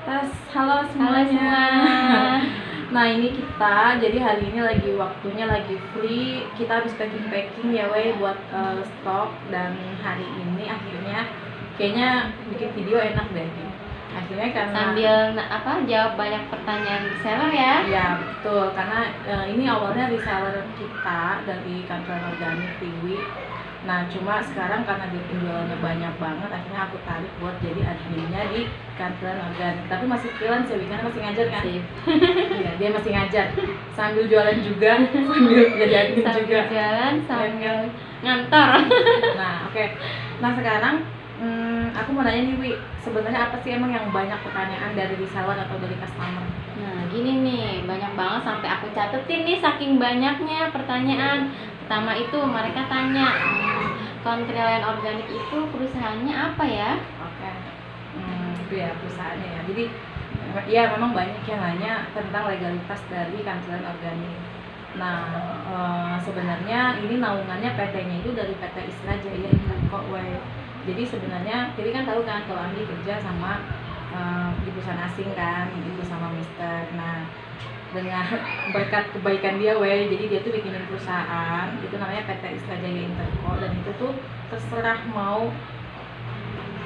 Tes, halo Halo semuanya. semua. Nah ini kita, jadi hari ini lagi waktunya lagi free. Kita habis packing ya weh buat stok. Dan hari ini akhirnya kayaknya bikin video enak deh. Akhirnya karena Sambil jawab banyak pertanyaan reseller ya. ya betul, karena ini awalnya reseller kita dari kantor organik Tiwi. Nah cuma sekarang karena dia penjualannya banyak banget, akhirnya aku tarik buat jadi adminnya di kantor organik. Tapi masih freelance ya, karena masih ngajar kan? Sip. Iya, dia masih ngajar sambil jualan juga, sambil jadi admin Sambil juga. jalan, sambil Kan? ngantor. Nah oke. Nah sekarang aku mau nanya nih Wi, sebenarnya apa sih emang yang banyak pertanyaan dari reseller atau dari customer? Nah gini nih, banyak banget sampai aku catetin nih saking banyaknya pertanyaan. Pertama itu mereka tanya, Countryland Organik itu perusahaannya apa ya? Oke, itu ya perusahaannya ya. Jadi ya memang banyak yang nanya tentang legalitas dari Countryland Organik. Nah sebenarnya ini naungannya PT-nya itu dari PT Isra Jaya Interco. Jadi sebenarnya jadi kan tahu kan kalau Andi kerja sama di perusahaan asing kan, itu sama Mister. Nah dengan berkat kebaikan dia jadi dia tuh bikinin perusahaan itu namanya PT Isra Jaya Interco, dan itu tuh terserah mau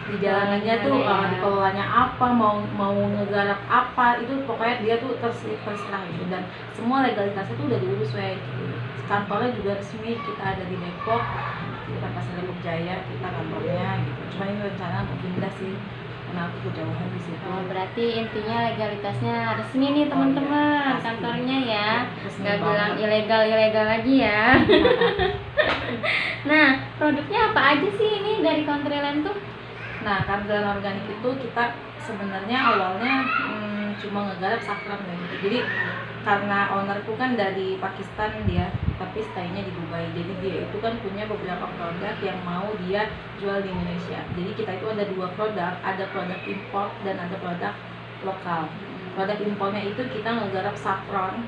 di jalanannya tuh dikelolanya apa, mau ngegarap apa, itu pokoknya dia tuh terserah gitu. Dan semua legalitasnya tuh udah diurus gitu. Kantornya juga resmi, kita ada di Depok, kita Pasar Depok Jaya, kita kantornya gitu. Cuma ini rencana mau pindah sih karena aku kejauhan di situ. Oh, berarti intinya legalitasnya resmi nih teman-teman, Pasti. kantornya ya, Resmi nggak banget. bilang ilegal lagi ya. Nah, produknya apa aja sih ini dari Countryland tuh? Nah, Countryland Organik itu kita sebenarnya awalnya cuma ngegarap saffron gitu. Jadi karena ownerku kan dari Pakistan dia, tapi stay-nya di Dubai. Jadi dia itu kan punya beberapa produk yang mau dia jual di Indonesia. Jadi kita itu ada dua produk, ada produk import dan ada produk lokal. Produk impornya itu kita ngegarap saffron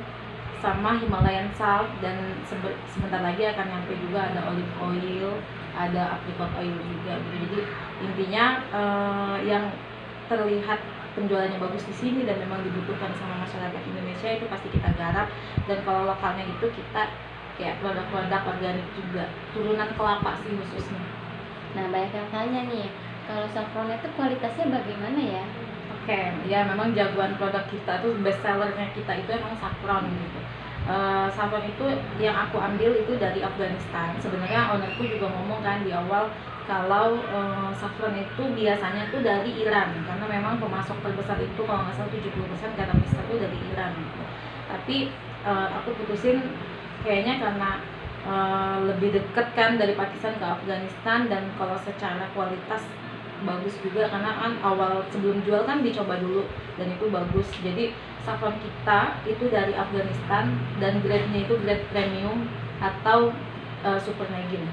sama Himalayan salt, dan sebentar lagi akan nyampe juga ada olive oil, ada apricot oil juga. Jadi intinya yang terlihat penjualannya bagus di sini dan memang dibutuhkan sama masyarakat Indonesia itu pasti kita garap. Dan kalau lokalnya itu kita kayak produk-produk organik juga, turunan kelapa sih khususnya. Nah, banyak yang tanya nih, kalau saffron itu kualitasnya bagaimana ya? Oke, ya memang jagoan produk kita tuh, best sellernya kita itu emang saffron gitu. Saffron itu yang aku ambil itu dari Afghanistan. Sebenarnya ownerku juga ngomong kan di awal kalau saffron itu biasanya tuh dari Iran, karena memang pemasok terbesar itu kalau nggak salah 70% garam Mister itu dari Iran gitu. Tapi aku putusin kayaknya karena lebih deket kan dari Pakistan ke Afghanistan, dan kalau secara kualitas bagus juga, karena kan awal sebelum jual kan dicoba dulu dan itu bagus. Jadi saffron kita itu dari Afghanistan dan grade-nya itu grade premium atau super negin.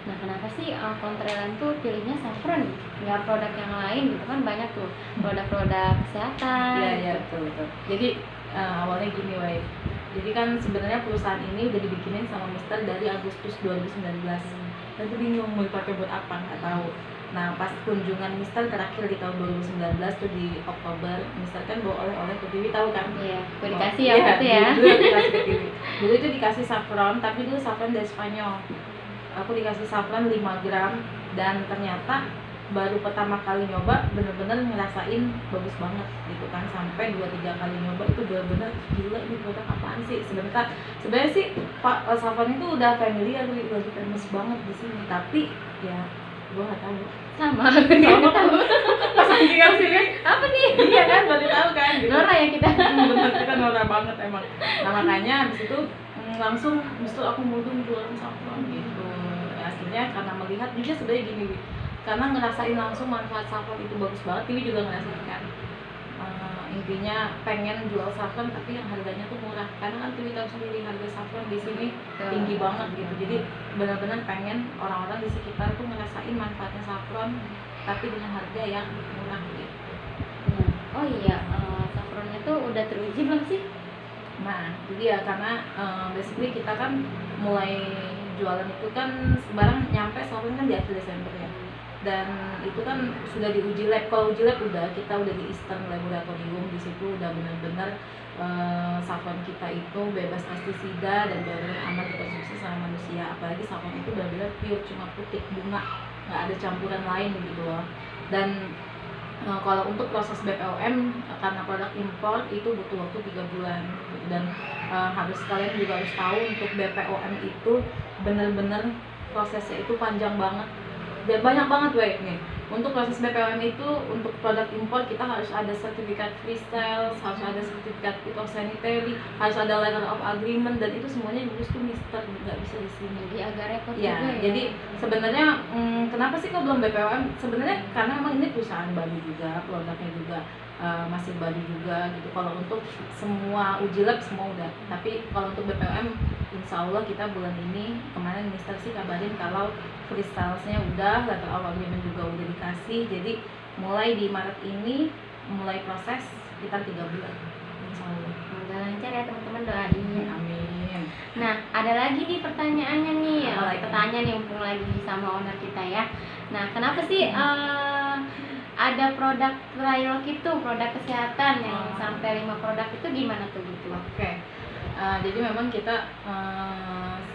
Nah, kenapa sih Countryland tuh pilihnya saffron, nggak produk yang lain gitu kan? Banyak tuh produk-produk kesehatan. Iya betul. Jadi awalnya gini jadi kan sebenarnya perusahaan ini udah dibikinin sama Mister dari Agustus 2019. Dan tuh bingung mau dipakai buat apa, nggak tahu. Nah pas kunjungan Mister terakhir di tahun 2019 tuh di Oktober, Mister kan bawa oleh-oleh ke Tiwi, tahu kan? Iya, gue dikasih ya Iya, waktu ya. dulu aku dikasih ke Tiwi. Dulu itu dikasih saffron, tapi dulu saffron dari Spanyol. Aku dikasih saffron 5 gram, dan ternyata baru pertama kali nyoba bener-bener ngerasain bagus banget gitu kan. Sampai 2-3 kali nyoba itu bener-bener gila, ini produk apaan sih. Sebenarnya sih Pak saffron itu udah familiar, udah famous banget di sini, tapi ya gue nggak tahu. Sama tahu. Pas lagi ngasih lihat Apa nih? iya kan, baru tahu kan gitu. Nora ya kita. Bener, kita norak banget emang. Nah makanya habis itu langsung justru aku mudung jualan saffron gitu. Ya, akhirnya karena melihat juga sebenarnya gini, karena ngerasain langsung manfaat saffron itu bagus banget. Tiwi juga ngerasain kan. Intinya pengen jual saffron tapi yang harganya tuh murah, karena kan Tiwi tahu sendiri harga saffron di sini tinggi banget gitu. Jadi benar-benar pengen orang-orang di sekitar tuh ngerasain manfaatnya saffron tapi dengan harga yang murah gitu. Oh iya, saffronnya tuh udah teruji belum sih? Nah, itu dia, karena basically kita kan mulai jualan itu kan barang nyampe saffron kan di akhir Desember ya. dan itu kan sudah diuji lab. Kalau uji lab kita udah di Eastern Laboratorium, di situ udah benar-benar saffron kita itu bebas pestisida dan benar-benar aman dikonsumsi sama manusia. Apalagi saffron itu benar-benar pure, cuma putih bunga, nggak ada campuran lain gitu loh. Dan kalau untuk proses BPOM karena produk impor itu butuh waktu 3 bulan gitu. Dan harus kalian juga harus tahu untuk BPOM itu benar-benar prosesnya itu panjang banget dan banyak banget nih. Untuk proses BPOM itu untuk produk impor kita harus ada sertifikat freestyle, harus ada sertifikat phytosanitary, harus ada letter of agreement, dan itu semuanya diurus tuh mister, nggak bisa di sini. Jadi agak repot Ya, juga ya. jadi sebenarnya kenapa sih kok belum BPOM? Sebenarnya karena memang ini perusahaan baru juga, produknya juga masih baru juga gitu. Kalau untuk semua uji lab semua udah, tapi kalau untuk BPOM insya Allah kita bulan ini, kemarin minister sih kabarin kalau freestylesnya udah, letter of agreement juga udah dikasih. Jadi mulai di Maret ini mulai proses kita 3 bulan insya Allah. Semoga lancar ya teman-teman, doain. Amin. Nah, ada lagi nih pertanyaannya nih. Apa lagi? Kita tanya nih mumpung lagi sama owner kita ya. Nah, kenapa sih ada produk trial gitu, produk kesehatan yang sampai 5 produk itu gimana tuh gitu? Oke. Jadi memang kita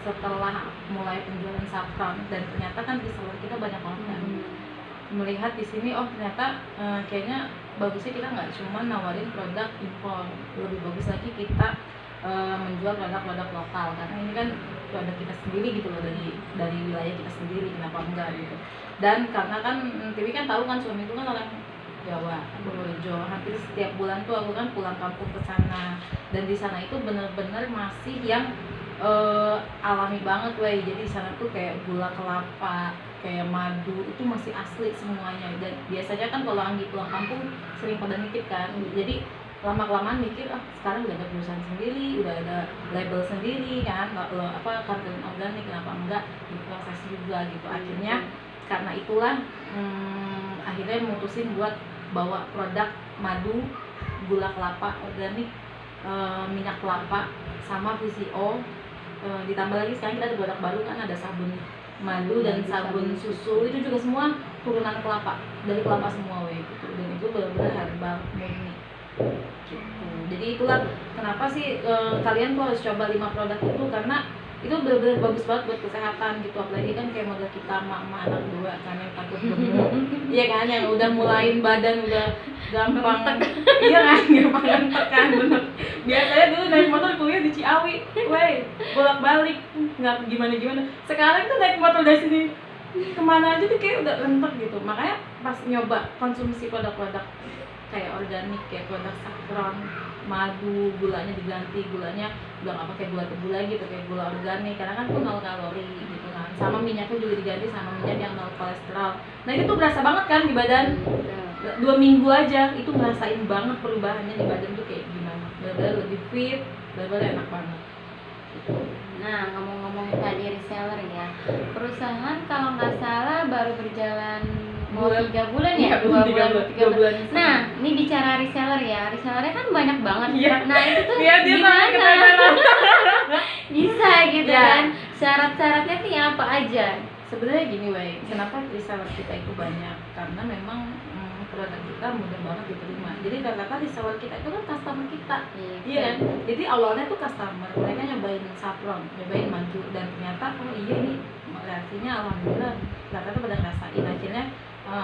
setelah mulai penjualan saffron dan ternyata kan reseller kita banyak banget kan. Melihat di sini ternyata kayaknya bagusnya kita nggak cuma nawarin produk impor, lebih bagus lagi kita menjual produk-produk lokal, karena ini kan produk kita sendiri gitu loh, dari wilayah kita sendiri, kenapa enggak gitu. Dan karena kan Tiwi kan tahu kan suamiku kan orang Jawa, Purworejo, hampir setiap bulan tuh aku kan pulang kampung ke sana, dan di sana itu bener-bener masih yang alami banget wey. Jadi di sana tuh kayak gula kelapa, kayak madu itu masih asli semuanya. Dan biasanya kan kalau Anggi pulang kampung sering pada nitip kan, jadi lama-kelamaan mikir sekarang udah ada perusahaan sendiri, udah ada label sendiri kan, kartelin organik, kenapa enggak diproses juga gitu. Akhirnya karena itulah akhirnya mutusin buat bawa produk madu, gula kelapa organik, minyak kelapa, sama VCO. Ditambah lagi sekarang kita ada produk baru kan, ada sabun madu dan sabun susu, itu juga semua turunan kelapa, dari kelapa semua gitu. Dan itu benar-benar herbal murni gitu. Jadi itulah kenapa sih kalian tuh harus coba 5 produk itu, karena itu benar-benar bagus banget buat kesehatan gitu. Apalagi kan kayak model kita emak-emak anak 2 kan yang takut gemuk, iya kan, yang udah mulain badan udah gampang iya kan, gampang ngentek kan, bener. Biasanya dulu naik motor kuliah di Ciawi, bolak-balik nggak gimana-gimana. Sekarang tuh naik motor dari sini kemana aja tuh kayak udah rentek gitu. Makanya pas nyoba konsumsi produk-produk kayak organik, kayak produk saffron, madu, gulanya diganti, gulanya udah nggak pakai gula tebu lagi, pakai gula organik, karena kan tuh 0 kalori gitu kan. Sama minyaknya juga diganti sama minyak yang 0 kolesterol. Nah itu tuh berasa banget kan di badan. 2 minggu aja itu ngerasain banget perubahannya di badan tuh kayak gimana. Bener-bener lebih fit, bener-bener enak banget. Nah, ngomong-ngomong tadi reseller ya, perusahaan kalau nggak salah baru berjalan mau 3 bulan ya, 2 bulan. Nah, ini bicara reseller ya, resellernya kan banyak banget. Nah itu tuh gimana bisa gitu kan? Syarat-syaratnya tuh apa aja? Sebenarnya gini wey, kenapa reseller kita itu banyak? Karena memang produk kita mudah banget diterima. Jadi rata-rata reseller kita itu kan customer kita, iya kan? Jadi awalnya tuh customer, mereka nyobain saffron, nyobain madu, dan ternyata iya nih reaksinya alhamdulillah rata-rata pada ngerasain. Akhirnya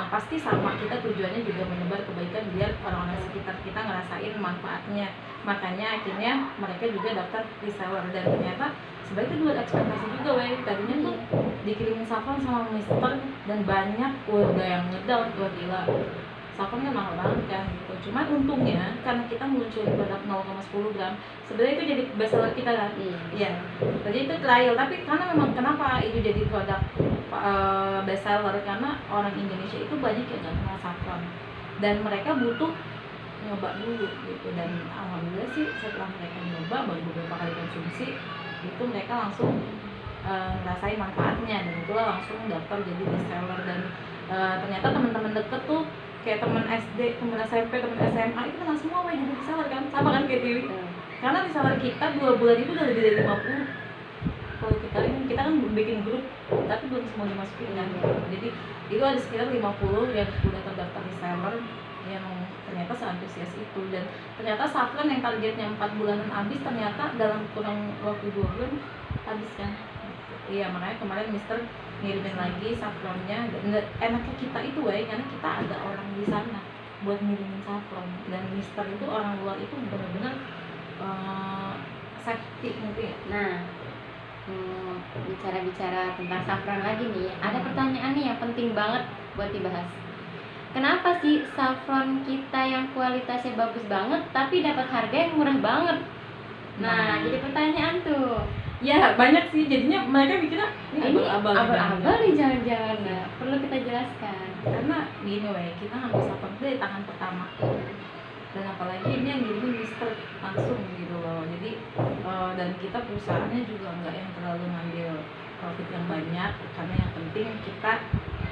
pasti sama, kita tujuannya juga menyebar kebaikan biar orang-orang sekitar kita ngerasain manfaatnya. Makanya akhirnya mereka juga daftar reseller, dan ternyata sebenarnya itu dua ekspektasi juga wey. Tadinya tuh dikirimin saffron sama mister dan banyak, udah yang ngedown, wah gila saffron kan mahal banget kan gitu. Cuman untungnya karena kita munculin produk 0,10 gram, sebenarnya itu jadi bestseller kita kan. Iya. Jadi itu trial, tapi karena memang kenapa itu jadi produk bestseller, karena orang Indonesia itu banyak yang nggak kenal saffron dan mereka butuh nyoba dulu gitu. Dan alhamdulillah sih setelah mereka nyoba baru beberapa kali konsumsi itu mereka langsung ngerasain manfaatnya, dan itulah langsung daftar jadi bestseller. Dan ternyata teman-teman deket tuh kayak teman SD, teman SMP, teman SMA itu kenal semua jadi reseller kan, sama kan kayak Tiwi. Karena reseller kita 2 bulan itu udah lebih dari 50 kalau kita kan bikin grup tapi belum semua dimasukin kan. Jadi itu ada sekitar 50 yang udah terdaftar reseller yang ternyata seantusias itu, dan ternyata saffron yang targetnya 4 bulanan habis ternyata dalam kurang waktu 2 bulan habis kan. Iya, makanya kemarin Mister ngirimin lagi saffronnya. Dan enaknya kita itu karena kita ada orang di sana buat ngirimin saffron, dan Mister itu orang luar itu benar-benar safety gitu ya. Nah, bicara-bicara tentang saffron lagi nih, ada pertanyaan nih yang penting banget buat dibahas. Kenapa sih saffron kita yang kualitasnya bagus banget tapi dapat harga yang murah banget? Nah, jadi pertanyaan tuh. Ya banyak sih, jadinya mereka mikirnya ini abal-abal nih jangan-jangan. Nah, perlu kita jelaskan. Karena gini kita ngambil saffron itu dari tangan pertama, dan apalagi ini yang ngirimin Mister langsung gitu loh. Jadi dan kita perusahaannya juga nggak yang terlalu ngambil profit yang banyak, karena yang penting kita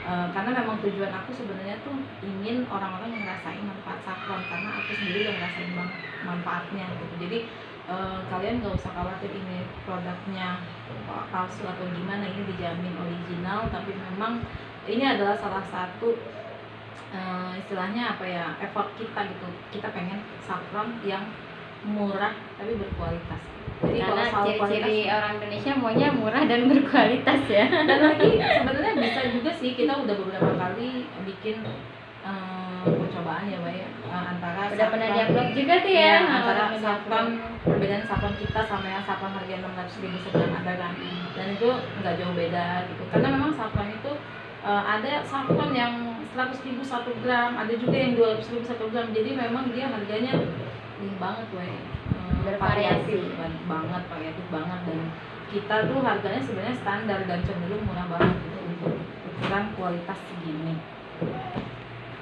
karena memang tujuan aku sebenarnya tuh ingin orang-orang ngerasain manfaat saffron, karena aku sendiri udah ngerasain banget manfaatnya gitu. Jadi kalian nggak usah khawatir ini produknya palsu atau gimana, ini dijamin original. Tapi memang ini adalah salah satu istilahnya apa ya, effort kita gitu. Kita pengen saffron yang murah tapi berkualitas. Jadi karena kalau ciri-ciri orang Indonesia maunya murah dan berkualitas ya. Dan lagi sebenarnya bisa juga sih, kita udah beberapa kali bikin percobaan ya antara udah pernah diupload juga tuh ya, antara saffron, perbedaan saffron kita sama yang saffron harga 600.000 sebulan ada kan, dan itu nggak jauh beda gitu. Karena memang saffron itu ada saffron yang 100.000 1 gram, ada juga yang 200.000 1 gram. Jadi memang dia harganya ini banget bervariasi banget, variatif banget. Dan kita tuh harganya sebenarnya standar dan cenderung murah banget gitu untuk ukuran kualitas segini.